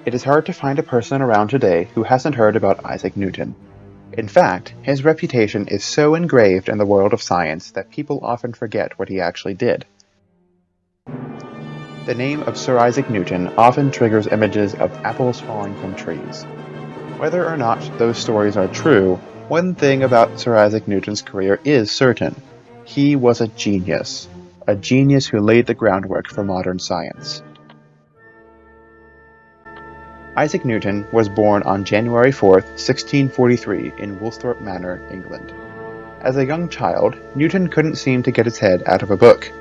It is hard to find a person around today who hasn't heard about Isaac Newton. In fact, his reputation is so engraved in the world of science that people often forget what he actually did. The name of Sir Isaac Newton often triggers images of apples falling from trees. Whether or not those stories are true, one thing about Sir Isaac Newton's career is certain. He was a genius who laid the groundwork for modern science. Isaac Newton was born on January 4, 1643 in Woolsthorpe Manor, England. As a young child, Newton couldn't seem to get his head out of a book.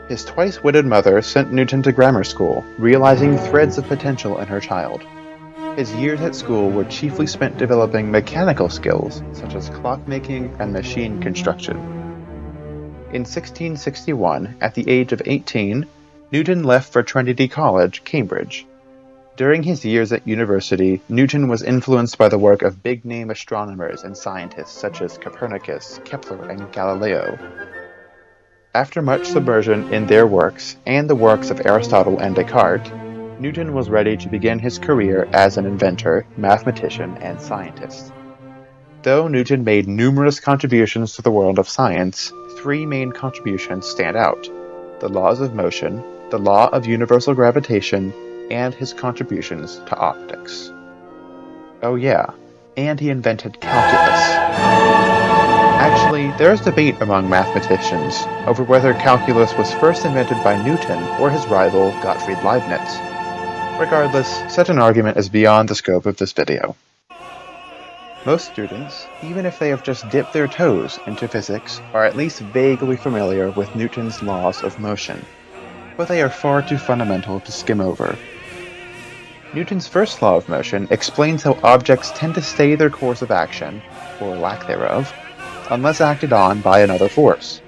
His twice-widowed mother sent Newton to grammar school, realizing threads of potential in her child. His years at school were chiefly spent developing mechanical skills, such as clockmaking and machine construction. In 1661, at the age of 18, Newton left for Trinity College, Cambridge. During his years at university, Newton was influenced by the work of big-name astronomers and scientists such as Copernicus, Kepler, and Galileo. After much submersion in their works, and the works of Aristotle and Descartes, Newton was ready to begin his career as an inventor, mathematician, and scientist. Though Newton made numerous contributions to the world of science, three main contributions stand out: the laws of motion, the law of universal gravitation, and his contributions to optics. Oh yeah, and he invented calculus. Actually, there is debate among mathematicians over whether calculus was first invented by Newton or his rival Gottfried Leibniz. Regardless, such an argument is beyond the scope of this video. Most students, even if they have just dipped their toes into physics, are at least vaguely familiar with Newton's laws of motion, but they are far too fundamental to skim over. Newton's first law of motion explains how objects tend to stay their course of action, or lack thereof, unless acted on by another force.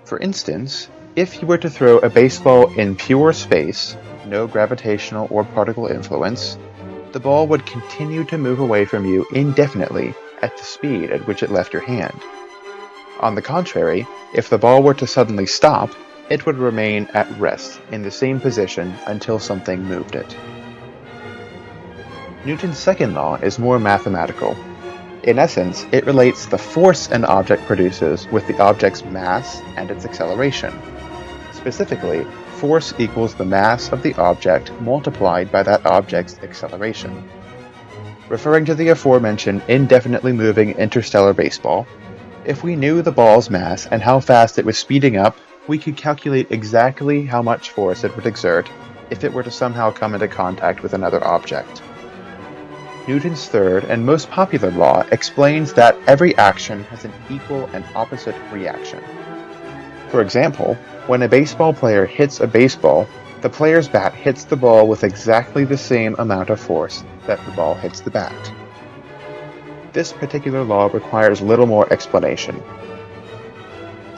For instance, if you were to throw a baseball in pure space, no gravitational or particle influence, the ball would continue to move away from you indefinitely at the speed at which it left your hand. On the contrary, if the ball were to suddenly stop, it would remain at rest in the same position until something moved it. Newton's second law is more mathematical. In essence, it relates the force an object produces with the object's mass and its acceleration. Specifically, force equals the mass of the object multiplied by that object's acceleration. Referring to the aforementioned indefinitely moving interstellar baseball, if we knew the ball's mass and how fast it was speeding up, we could calculate exactly how much force it would exert if it were to somehow come into contact with another object. Newton's third and most popular law explains that every action has an equal and opposite reaction. For example, when a baseball player hits a baseball, the player's bat hits the ball with exactly the same amount of force that the ball hits the bat. This particular law requires little more explanation.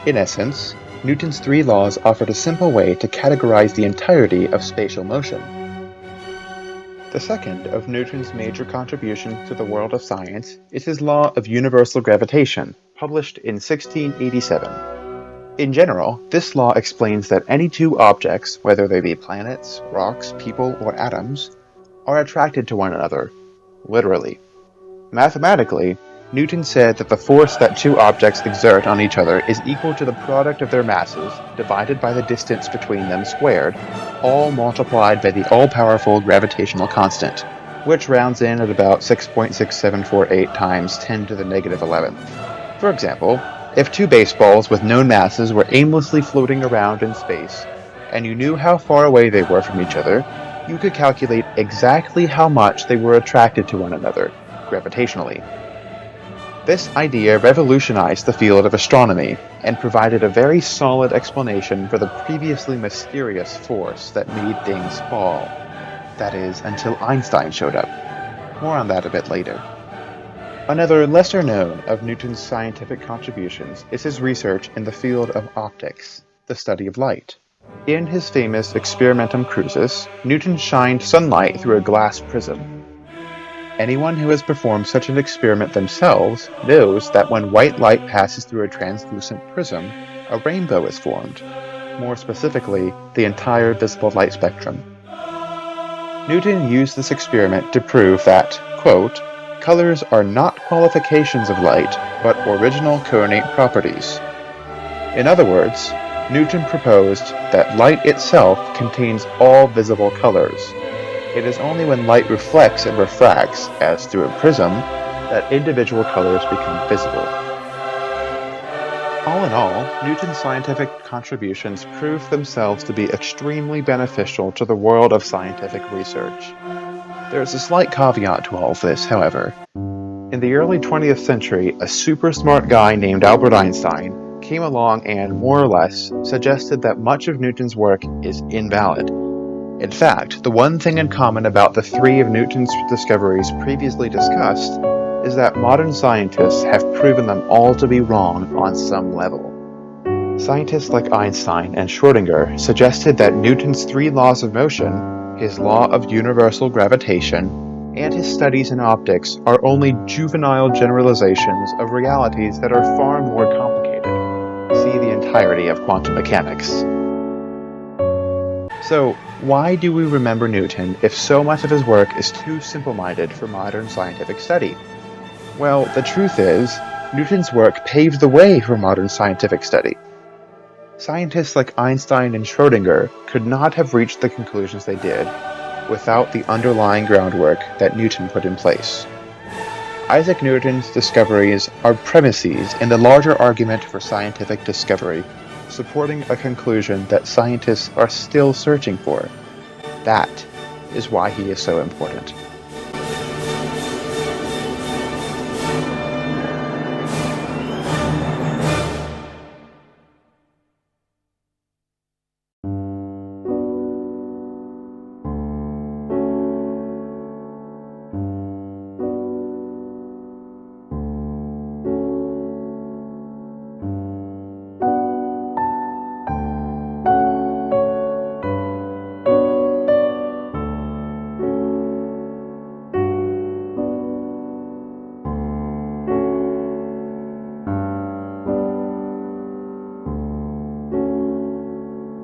In essence, Newton's three laws offered a simple way to categorize the entirety of spatial motion. The second of Newton's major contributions to the world of science is his law of universal gravitation, published in 1687. In general, this law explains that any two objects, whether they be planets, rocks, people, or atoms, are attracted to one another, literally. Mathematically, Newton said that the force that two objects exert on each other is equal to the product of their masses divided by the distance between them squared, all multiplied by the all-powerful gravitational constant, which rounds in at about 6.6748 times 10 to the negative 11th. For example, if two baseballs with known masses were aimlessly floating around in space, and you knew how far away they were from each other, you could calculate exactly how much they were attracted to one another, gravitationally. This idea revolutionized the field of astronomy and provided a very solid explanation for the previously mysterious force that made things fall. That is, until Einstein showed up. More on that a bit later. Another lesser known of Newton's scientific contributions is his research in the field of optics, the study of light. In his famous Experimentum Crucis, Newton shined sunlight through a glass prism. Anyone who has performed such an experiment themselves knows that when white light passes through a translucent prism, a rainbow is formed. More specifically, the entire visible light spectrum. Newton used this experiment to prove that, quote, colors are not qualifications of light, but original coordinate properties. In other words, Newton proposed that light itself contains all visible colors. It is only when light reflects and refracts, as through a prism, that individual colors become visible. All in all, Newton's scientific contributions proved themselves to be extremely beneficial to the world of scientific research. There is a slight caveat to all of this, however. In the early 20th century, a super smart guy named Albert Einstein came along and, more or less, suggested that much of Newton's work is invalid. In fact, the one thing in common about the three of Newton's discoveries previously discussed is that modern scientists have proven them all to be wrong on some level. Scientists like Einstein and Schrödinger suggested that Newton's three laws of motion, his law of universal gravitation, and his studies in optics are only juvenile generalizations of realities that are far more complicated. See the entirety of quantum mechanics. So, why do we remember Newton if so much of his work is too simple-minded for modern scientific study? Well, the truth is, Newton's work paved the way for modern scientific study. Scientists like Einstein and Schrödinger could not have reached the conclusions they did without the underlying groundwork that Newton put in place. Isaac Newton's discoveries are premises in the larger argument for scientific discovery, supporting a conclusion that scientists are still searching for. That is why he is so important.